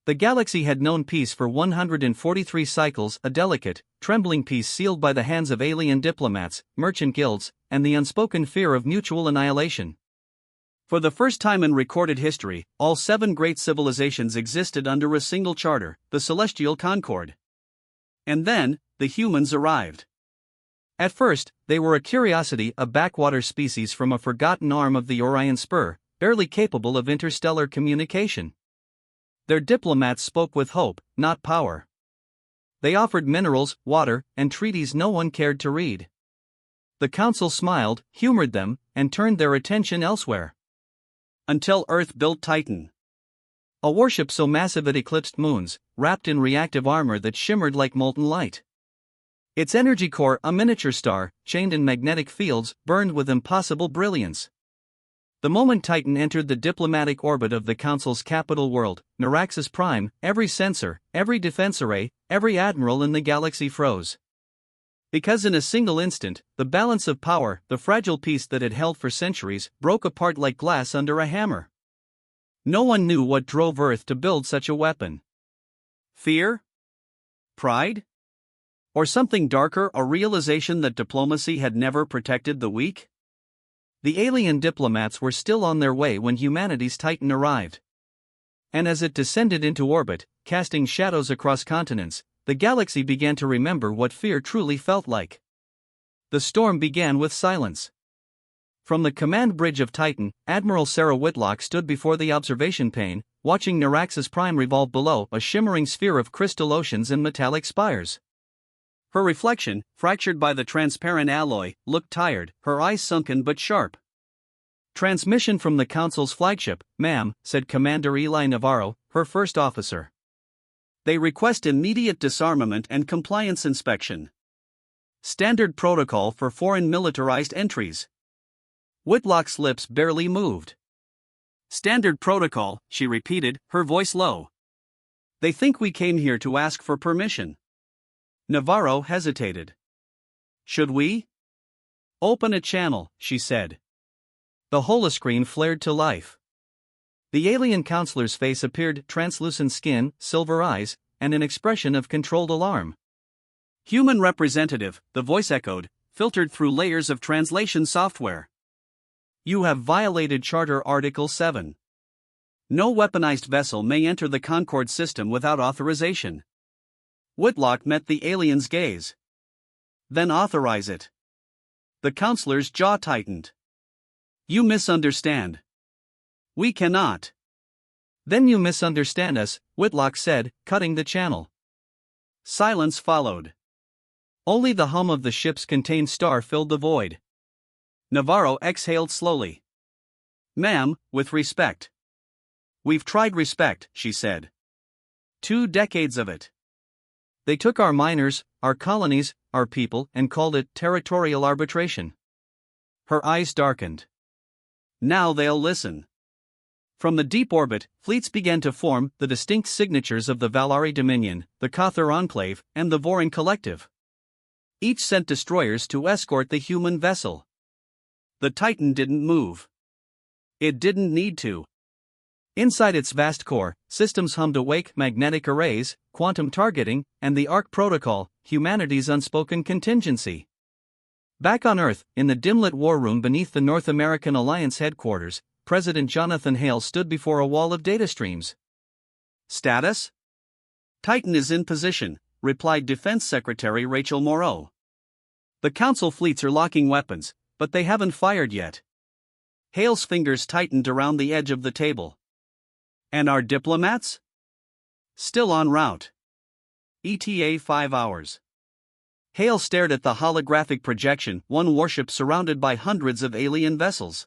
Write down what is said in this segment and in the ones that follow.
The galaxy had known peace for 143 cycles, a delicate, trembling peace sealed by the hands of alien diplomats, merchant guilds, and the unspoken fear of mutual annihilation. For the first time in recorded history, all 7 great civilizations existed under a single charter, the Celestial Concord. And then, the humans arrived. At first, they were a curiosity, a backwater species from a forgotten arm of the Orion Spur, barely capable of interstellar communication. Their diplomats spoke with hope, not power. They offered minerals, water, and treaties no one cared to read. The council smiled, humored them, and turned their attention elsewhere. Until Earth built Titan. A warship so massive it eclipsed moons, wrapped in reactive armor that shimmered like molten light. Its energy core, a miniature star, chained in magnetic fields, burned with impossible brilliance. The moment Titan entered the diplomatic orbit of the Council's capital world, Narraxis Prime, every sensor, every defense array, every admiral in the galaxy froze. Because in a single instant, the balance of power, the fragile peace that had held for centuries, broke apart like glass under a hammer. No one knew what drove Earth to build such a weapon. Fear? Pride? Or something darker, a realization that diplomacy had never protected the weak? The alien diplomats were still on their way when humanity's Titan arrived. And as it descended into orbit, casting shadows across continents, the galaxy began to remember what fear truly felt like. The storm began with silence. From the command bridge of Titan, Admiral Sarah Whitlock stood before the observation pane, watching Narraxis Prime revolve below, a shimmering sphere of crystal oceans and metallic spires. Her reflection, fractured by the transparent alloy, looked tired, her eyes sunken but sharp. "Transmission from the Council's flagship, ma'am," said Commander Eli Navarro, her first officer. "They request immediate disarmament and compliance inspection. Standard protocol for foreign militarized entries." Whitlock's lips barely moved. "Standard protocol," she repeated, her voice low. "They think we came here to ask for permission." Navarro hesitated. "Should we?" "Open a channel," she said. The holoscreen flared to life. The alien counselor's face appeared, translucent skin, silver eyes, and an expression of controlled alarm. "Human representative," the voice echoed, filtered through layers of translation software. "You have violated Charter Article 7. No weaponized vessel may enter the Concord system without authorization." Whitlock met the alien's gaze. "Then authorize it." The counselor's jaw tightened. "You misunderstand. We cannot." "Then you misunderstand us," Whitlock said, cutting the channel. Silence followed. Only the hum of the ship's contained star filled the void. Navarro exhaled slowly. "Ma'am, with respect." "We've tried respect," she said. 2 decades of it. They took our miners, our colonies, our people, and called it territorial arbitration." Her eyes darkened. "Now they'll listen." From the deep orbit, fleets began to form, the distinct signatures of the Valari Dominion, the Cathar Enclave, and the Vorin Collective. Each sent destroyers to escort the human vessel. The Titan didn't move. It didn't need to. Inside its vast core, systems hummed awake, magnetic arrays, quantum targeting, and the ARC protocol, humanity's unspoken contingency. Back on Earth, in the dim-lit war room beneath the North American Alliance headquarters, President Jonathan Hale stood before a wall of data streams. "Status?" "Titan is in position," replied Defense Secretary Rachel Moreau. "The Council fleets are locking weapons, but they haven't fired yet." Hale's fingers tightened around the edge of the table. "And our diplomats?" "Still en route. ETA 5 hours. Hale stared at the holographic projection, one warship surrounded by hundreds of alien vessels.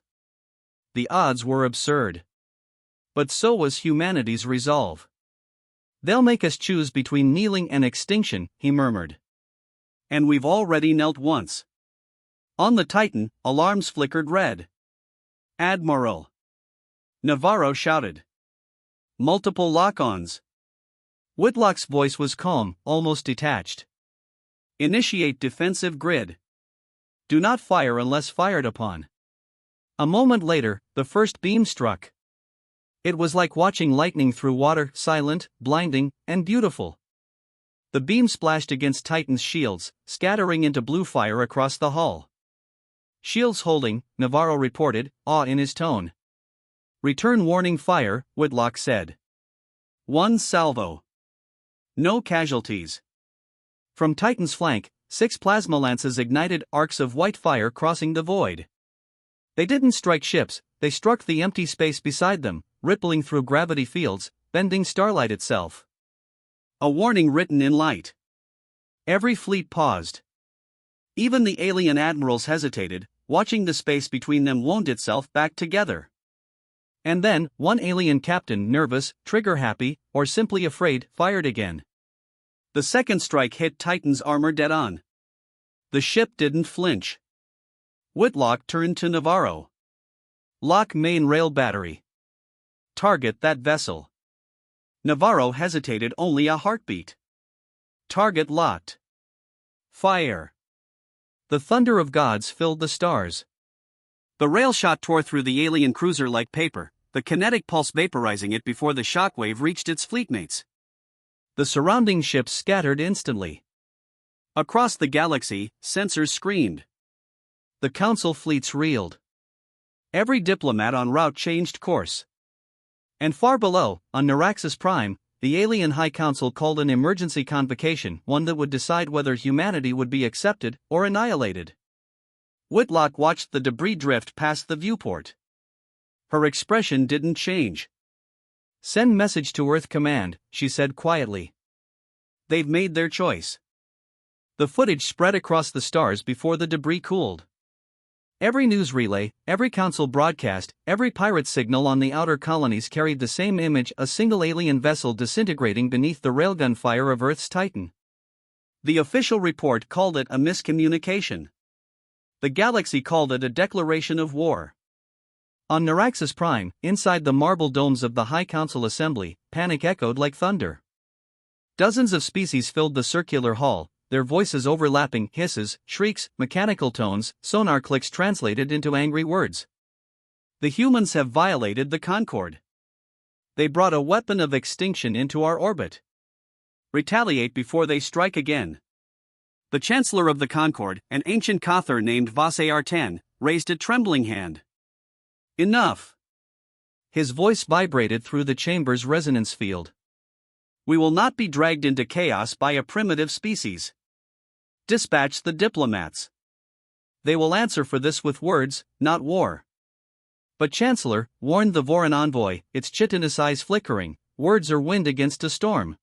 The odds were absurd. But so was humanity's resolve. "They'll make us choose between kneeling and extinction," he murmured. "And we've already knelt once." On the Titan, alarms flickered red. "Admiral!" Navarro shouted. "Multiple lock-ons." Whitlock's voice was calm, almost detached. "Initiate defensive grid. Do not fire unless fired upon." A moment later, the first beam struck. It was like watching lightning through water, silent, blinding, and beautiful. The beam splashed against Titan's shields, scattering into blue fire across the hull. "Shields holding," Navarro reported, awe in his tone. "Return warning fire," Whitlock said. "One salvo. No casualties." From Titan's flank, 6 plasma lances ignited arcs of white fire crossing the void. They didn't strike ships, they struck the empty space beside them, rippling through gravity fields, bending starlight itself. A warning written in light. Every fleet paused. Even the alien admirals hesitated, watching the space between them wound itself back together. And then, one alien captain, nervous, trigger-happy, or simply afraid, fired again. The second strike hit Titan's armor dead-on. The ship didn't flinch. Whitlock turned to Navarro. "Lock main rail battery. Target that vessel." Navarro hesitated only a heartbeat. Target locked. Fire. The thunder of gods filled the stars. The rail shot tore through the alien cruiser like paper, the kinetic pulse vaporizing it before the shockwave reached its fleetmates. The surrounding ships scattered instantly. Across the galaxy, sensors screamed. The Council fleets reeled. Every diplomat en route changed course. And far below, on Narration Prime, the alien High Council called an emergency convocation, one that would decide whether humanity would be accepted or annihilated. Whitlock watched the debris drift past the viewport. Her expression didn't change. "Send message to Earth Command," she said quietly. "They've made their choice." The footage spread across the stars before the debris cooled. Every news relay, every council broadcast, every pirate signal on the outer colonies carried the same image: a single alien vessel disintegrating beneath the railgun fire of Earth's Titan. The official report called it a miscommunication. The galaxy called it a declaration of war. On Narration Prime, inside the marble domes of the High Council Assembly, panic echoed like thunder. Dozens of species filled the circular hall, their voices overlapping, hisses, shrieks, mechanical tones, sonar clicks translated into angry words. "The humans have violated the Concord. They brought a weapon of extinction into our orbit. Retaliate before they strike again." The Chancellor of the Concord, an ancient Cathar named Vasar-10, raised a trembling hand. "Enough." His voice vibrated through the chamber's resonance field. "We will not be dragged into chaos by a primitive species. Dispatch the diplomats. They will answer for this with words, not war." "But Chancellor," warned the Voran envoy, its chitinous eyes flickering, "words are wind against a storm."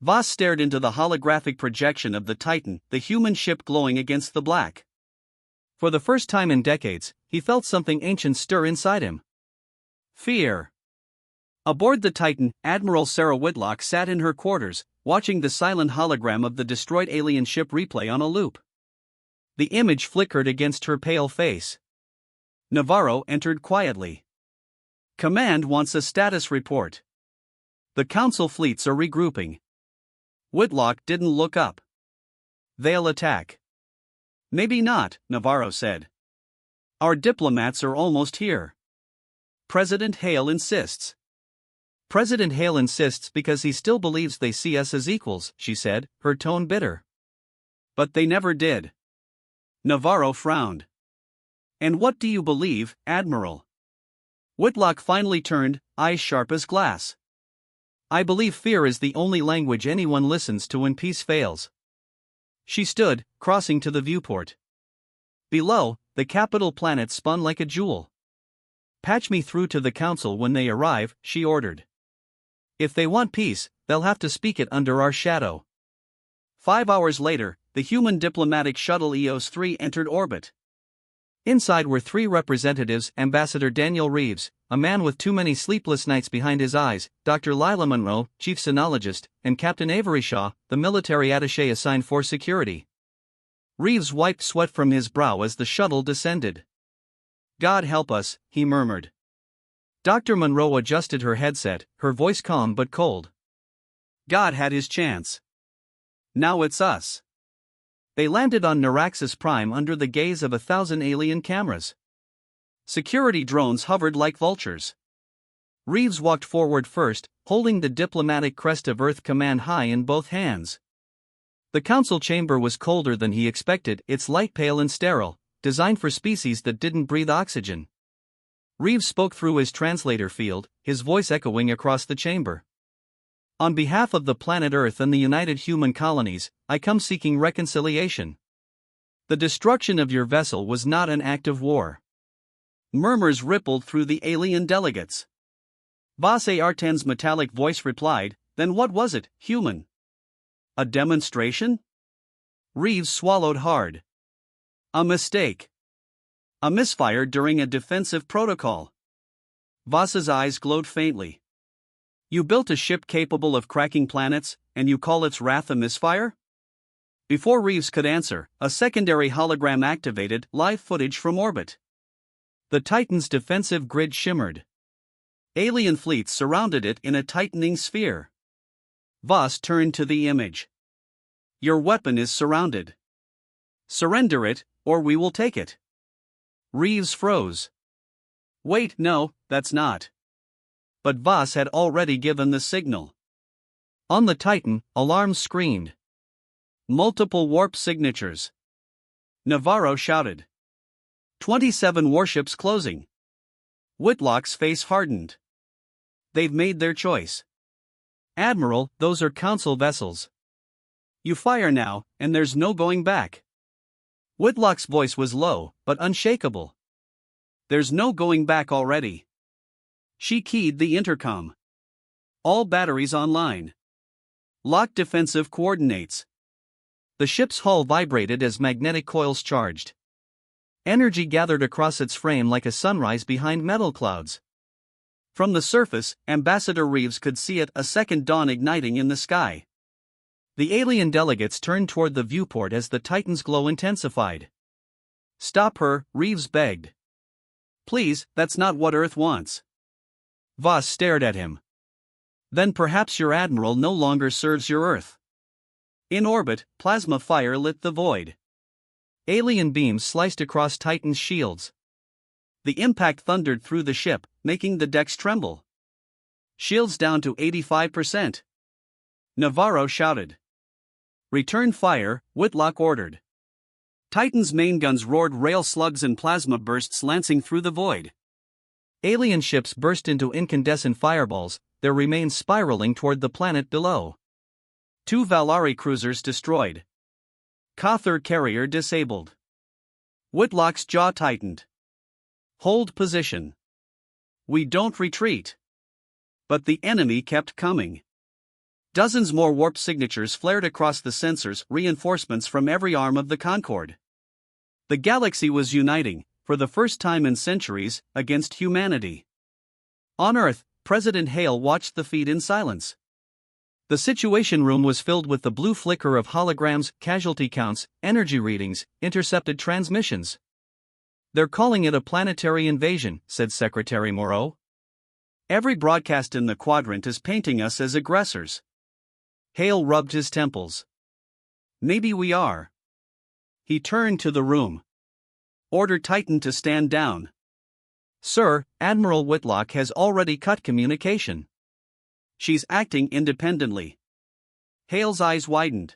Voss stared into the holographic projection of the Titan, the human ship glowing against the black. For the first time in decades, he felt something ancient stir inside him. Fear. Aboard the Titan, Admiral Sarah Whitlock sat in her quarters, watching the silent hologram of the destroyed alien ship replay on a loop. The image flickered against her pale face. Navarro entered quietly. "Command wants a status report. The Council fleets are regrouping." Whitlock didn't look up. "They'll attack." "Maybe not," Navarro said. "Our diplomats are almost here. President Hale insists." "President Hale insists because he still believes they see us as equals," she said, her tone bitter. "But they never did." Navarro frowned. "And what do you believe, Admiral?" Whitlock finally turned, eyes sharp as glass. "I believe fear is the only language anyone listens to when peace fails." She stood, crossing to the viewport. Below, the capital planet spun like a jewel. "Patch me through to the Council when they arrive," she ordered. "If they want peace, they'll have to speak it under our shadow." 5 hours later, the human diplomatic shuttle EOS-3 entered orbit. Inside were 3 representatives: Ambassador Daniel Reeves, a man with too many sleepless nights behind his eyes, Dr. Lila Monroe, chief sinologist, and Captain Avery Shaw, the military attaché assigned for security. Reeves wiped sweat from his brow as the shuttle descended. "God help us," he murmured. Dr. Monroe adjusted her headset, her voice calm but cold. "God had his chance. Now it's us." They landed on Narration Prime under the gaze of 1,000 alien cameras. Security drones hovered like vultures. Reeves walked forward first, holding the diplomatic crest of Earth Command high in both hands. The council chamber was colder than he expected, its light pale and sterile, designed for species that didn't breathe oxygen. Reeves spoke through his translator field, his voice echoing across the chamber. On behalf of the planet Earth and the United Human Colonies, I come seeking reconciliation. The destruction of your vessel was not an act of war. Murmurs rippled through the alien delegates. Vas Artan's metallic voice replied, then what was it, human? A demonstration? Reeves swallowed hard. A mistake. A misfire during a defensive protocol. Voss's eyes glowed faintly. You built a ship capable of cracking planets, and you call its wrath a misfire? Before Reeves could answer, a secondary hologram activated live footage from orbit. The Titan's defensive grid shimmered. Alien fleets surrounded it in a tightening sphere. Voss turned to the image. Your weapon is surrounded. Surrender it, or we will take it. Reeves froze. Wait, no, that's not. But Voss had already given the signal. On the Titan, alarms screamed. Multiple warp signatures. Navarro shouted. 27 warships closing. Whitlock's face hardened. They've made their choice. Admiral, those are council vessels. You fire now, and there's no going back. Whitlock's voice was low, but unshakable. There's no going back already. She keyed the intercom. All batteries online. Lock defensive coordinates. The ship's hull vibrated as magnetic coils charged. Energy gathered across its frame like a sunrise behind metal clouds. From the surface, Ambassador Reeves could see it, a second dawn igniting in the sky. The alien delegates turned toward the viewport as the Titan's glow intensified. Stop her, Reeves begged. Please, that's not what Earth wants. Voss stared at him. Then perhaps your admiral no longer serves your Earth. In orbit, plasma fire lit the void. Alien beams sliced across Titan's shields. The impact thundered through the ship, making the decks tremble. Shields down to 85%. Navarro shouted. Return fire, Whitlock ordered. Titan's main guns roared, rail slugs and plasma bursts lancing through the void. Alien ships burst into incandescent fireballs, their remains spiraling toward the planet below. 2 Valari cruisers destroyed. Cathar carrier disabled. Whitlock's jaw tightened. Hold position. We don't retreat. But the enemy kept coming. Dozens more warp signatures flared across the sensors, reinforcements from every arm of the Concorde. The galaxy was uniting, for the first time in centuries, against humanity. On Earth, President Hale watched the feed in silence. The Situation Room was filled with the blue flicker of holograms, casualty counts, energy readings, intercepted transmissions. They're calling it a planetary invasion, said Secretary Moreau. Every broadcast in the quadrant is painting us as aggressors. Hale rubbed his temples. Maybe we are. He turned to the room. Order Titan to stand down. Sir, Admiral Whitlock has already cut communication. She's acting independently. Hale's eyes widened.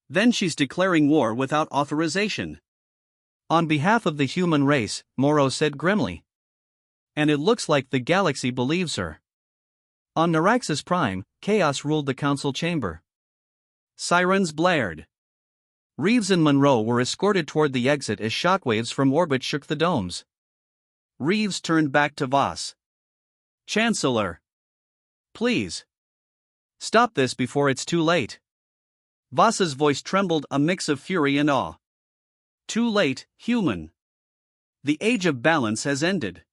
Then she's declaring war without authorization. On behalf of the human race, Moreau said grimly. And it looks like the galaxy believes her. On Naraxis Prime, chaos ruled the council chamber. Sirens blared. Reeves and Monroe were escorted toward the exit as shockwaves from orbit shook the domes. Reeves turned back to Voss. Chancellor. Please. Stop this before it's too late. Voss's voice trembled, a mix of fury and awe. Too late, human. The age of balance has ended.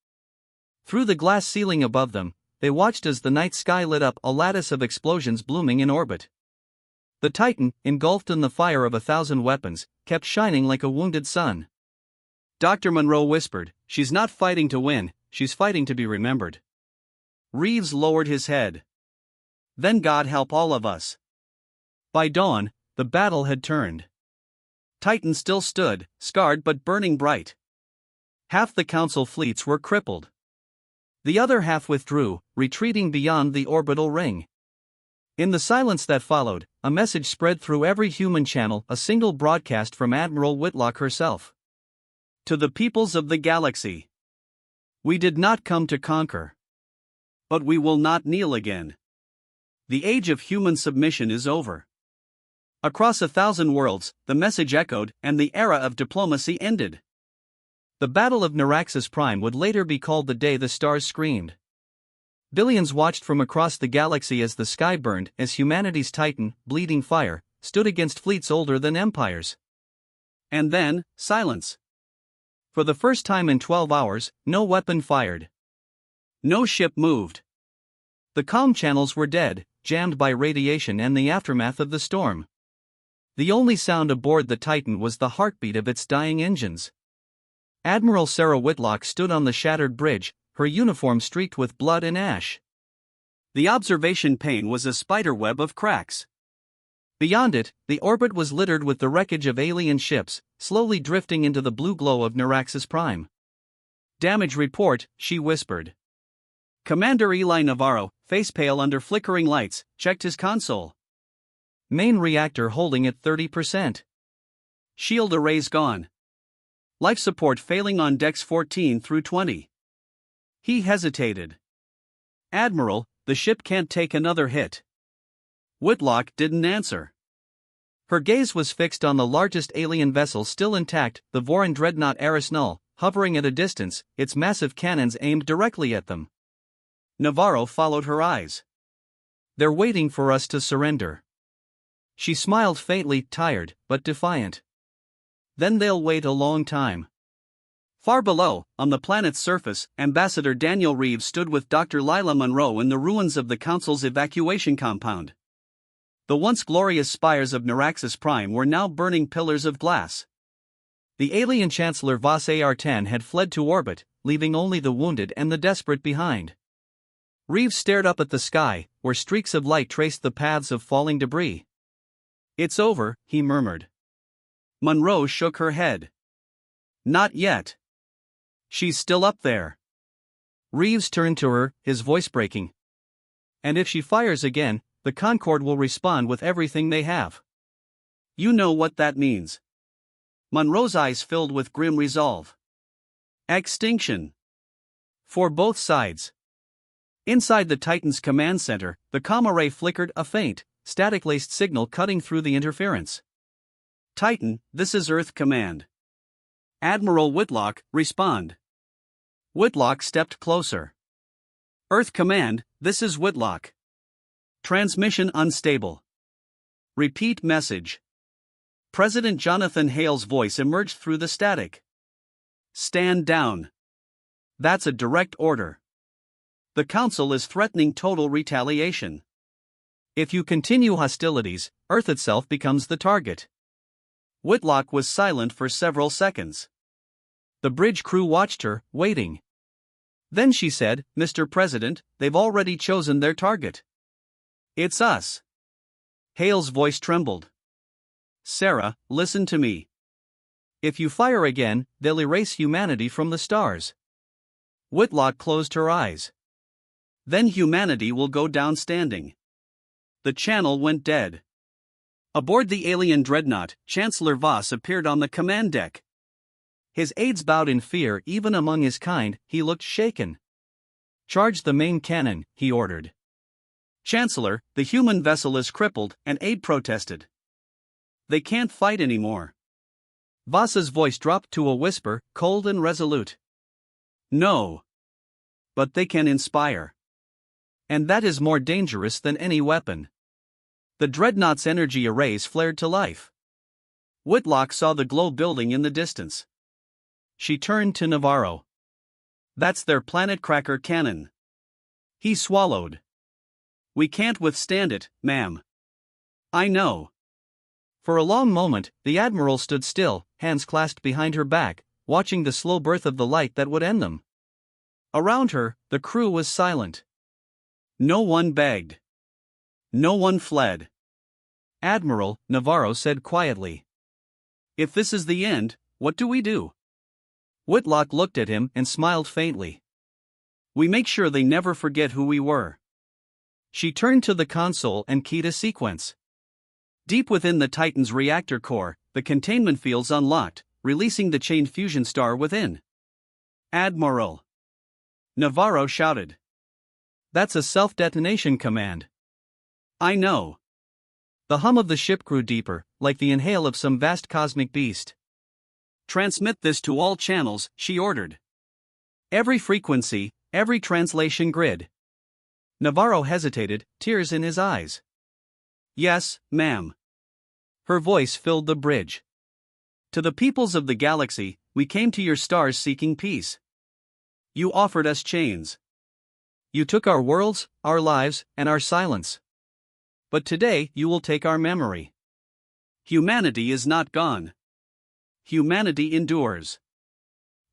Through the glass ceiling above them, they watched as the night sky lit up, a lattice of explosions blooming in orbit. The Titan, engulfed in the fire of 1,000 weapons, kept shining like a wounded sun. Dr. Monroe whispered, she's not fighting to win, she's fighting to be remembered. Reeves lowered his head. Then God help all of us. By dawn, the battle had turned. Titan still stood, scarred but burning bright. Half the council fleets were crippled. The other half withdrew, retreating beyond the orbital ring. In the silence that followed, a message spread through every human channel, a single broadcast from Admiral Whitlock herself. To the peoples of the galaxy. We did not come to conquer. But we will not kneel again. The age of human submission is over. Across 1,000 worlds, the message echoed, and the era of diplomacy ended. The Battle of Narration Prime would later be called the day the stars screamed. Billions watched from across the galaxy as the sky burned, as humanity's titan, bleeding fire, stood against fleets older than empires. And then, silence. For the first time in 12 hours, no weapon fired. No ship moved. The comm channels were dead, jammed by radiation and the aftermath of the storm. The only sound aboard the Titan was the heartbeat of its dying engines. Admiral Sarah Whitlock stood on the shattered bridge, her uniform streaked with blood and ash. The observation pane was a spiderweb of cracks. Beyond it, the orbit was littered with the wreckage of alien ships, slowly drifting into the blue glow of Narration Prime. "Damage report," she whispered. Commander Eli Navarro, face pale under flickering lights, checked his console. Main reactor holding at 30%. Shield arrays gone. Life support failing on decks 14 through 20. He hesitated. "Admiral, the ship can't take another hit." Whitlock didn't answer. Her gaze was fixed on the largest alien vessel still intact, the Voran dreadnought Eris Null, hovering at a distance, its massive cannons aimed directly at them. Navarro followed her eyes. "They're waiting for us to surrender." She smiled faintly, tired, but defiant. "Then they'll wait a long time." Far below, on the planet's surface, Ambassador Daniel Reeves stood with Dr. Lila Monroe in the ruins of the Council's evacuation compound. The once glorious spires of Narration Prime were now burning pillars of glass. The alien Chancellor Voss AR-10 had fled to orbit, leaving only the wounded and the desperate behind. Reeves stared up at the sky, where streaks of light traced the paths of falling debris. "It's over," he murmured. Monroe shook her head. "Not yet. She's still up there." Reeves turned to her, his voice breaking. "And if she fires again, the Concorde will respond with everything they have. You know what that means." Monroe's eyes filled with grim resolve. "Extinction. For both sides." Inside the Titan's command center, the comm array flickered, a faint, static-laced signal cutting through the interference. "Titan, this is Earth Command. Admiral Whitlock, respond." Whitlock stepped closer. "Earth Command, this is Whitlock. Transmission unstable. Repeat message." President Jonathan Hale's voice emerged through the static. "Stand down. That's a direct order. The Council is threatening total retaliation. If you continue hostilities, Earth itself becomes the target." Whitlock was silent for several seconds. The bridge crew watched her, waiting. Then she said, "Mr. President, they've already chosen their target. It's us." Hale's voice trembled. "Sarah, listen to me. If you fire again, they'll erase humanity from the stars." Whitlock closed her eyes. "Then humanity will go down standing." The channel went dead. Aboard the alien dreadnought, Chancellor Voss appeared on the command deck. His aides bowed in fear. Even among his kind, he looked shaken. "Charge the main cannon," he ordered. "Chancellor, the human vessel is crippled," an aide protested. "They can't fight anymore." Voss's voice dropped to a whisper, cold and resolute. "No. But they can inspire. And that is more dangerous than any weapon." The dreadnought's energy arrays flared to life. Whitlock saw the glow building in the distance. She turned to Navarro. "That's their planet cracker cannon." He swallowed. "We can't withstand it, ma'am." "I know." For a long moment, the Admiral stood still, hands clasped behind her back, watching the slow birth of the light that would end them. Around her, the crew was silent. No one begged. No one fled. "Admiral," Navarro said quietly. "If this is the end, what do we do?" Whitlock looked at him and smiled faintly. We make sure they never forget who we were. She turned to the console and keyed a sequence. Deep within the Titan's reactor core, the containment fields unlocked, releasing the chained fusion star within. Admiral! Navarro shouted. That's a self-detonation command. I know. The hum of the ship grew deeper, like the inhale of some vast cosmic beast. Transmit this to all channels, she ordered. Every frequency, every translation grid. Navarro hesitated, tears in his eyes. Yes, ma'am. Her voice filled the bridge. To the peoples of the galaxy, we came to your stars seeking peace. You offered us chains. You took our worlds, our lives, and our silence. But today you will take our memory. Humanity is not gone. Humanity endures.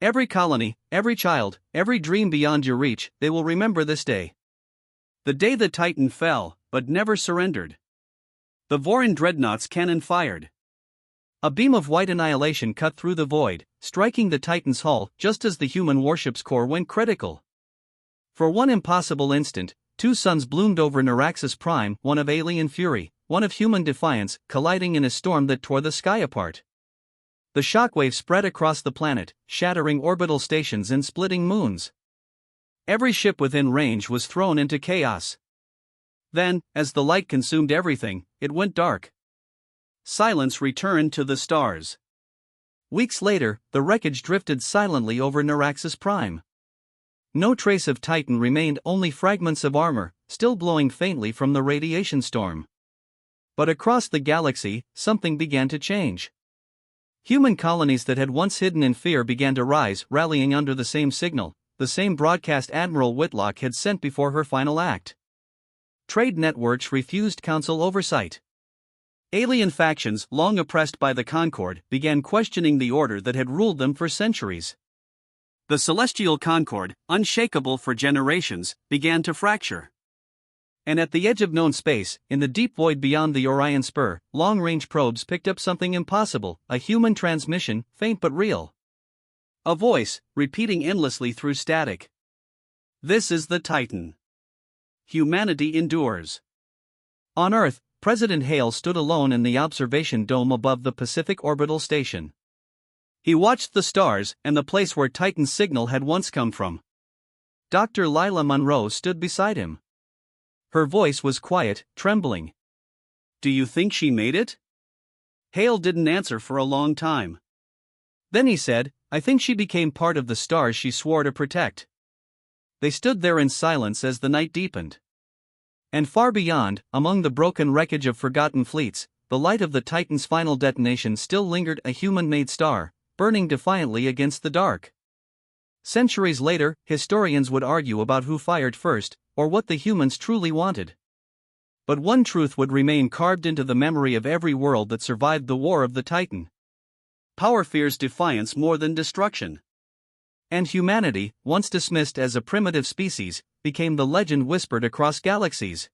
Every colony, every child, every dream beyond your reach, they will remember this day. The day the Titan fell, but never surrendered. The Vorin dreadnought's cannon fired. A beam of white annihilation cut through the void, striking the Titan's hull just as the human warship's core went critical. For one impossible instant, two suns bloomed over Narration Prime, one of alien fury, one of human defiance, colliding in a storm that tore the sky apart. The shockwave spread across the planet, shattering orbital stations and splitting moons. Every ship within range was thrown into chaos. Then, as the light consumed everything, it went dark. Silence returned to the stars. Weeks later, the wreckage drifted silently over Narration Prime. No trace of Titan remained, only fragments of armor, still glowing faintly from the radiation storm. But across the galaxy, something began to change. Human colonies that had once hidden in fear began to rise, rallying under the same signal, the same broadcast Admiral Whitlock had sent before her final act. Trade networks refused council oversight. Alien factions, long oppressed by the Concord, began questioning the order that had ruled them for centuries. The celestial Concord, unshakable for generations, began to fracture. And at the edge of known space, in the deep void beyond the Orion Spur, long-range probes picked up something impossible, a human transmission, faint but real. A voice, repeating endlessly through static. This is the Titan. Humanity endures. On Earth, President Hale stood alone in the observation dome above the Pacific Orbital Station. He watched the stars and the place where Titan's signal had once come from. Dr. Lila Monroe stood beside him. Her voice was quiet, trembling. Do you think she made it? Hale didn't answer for a long time. Then he said, I think she became part of the stars she swore to protect. They stood there in silence as the night deepened. And far beyond, among the broken wreckage of forgotten fleets, the light of the Titan's final detonation still lingered, a human-made star, burning defiantly against the dark. Centuries later, historians would argue about who fired first, or what the humans truly wanted. But one truth would remain carved into the memory of every world that survived the War of the Titan. Power fears defiance more than destruction. And humanity, once dismissed as a primitive species, became the legend whispered across galaxies.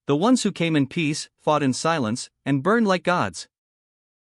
The ones who came in peace, fought in silence, and burned like gods.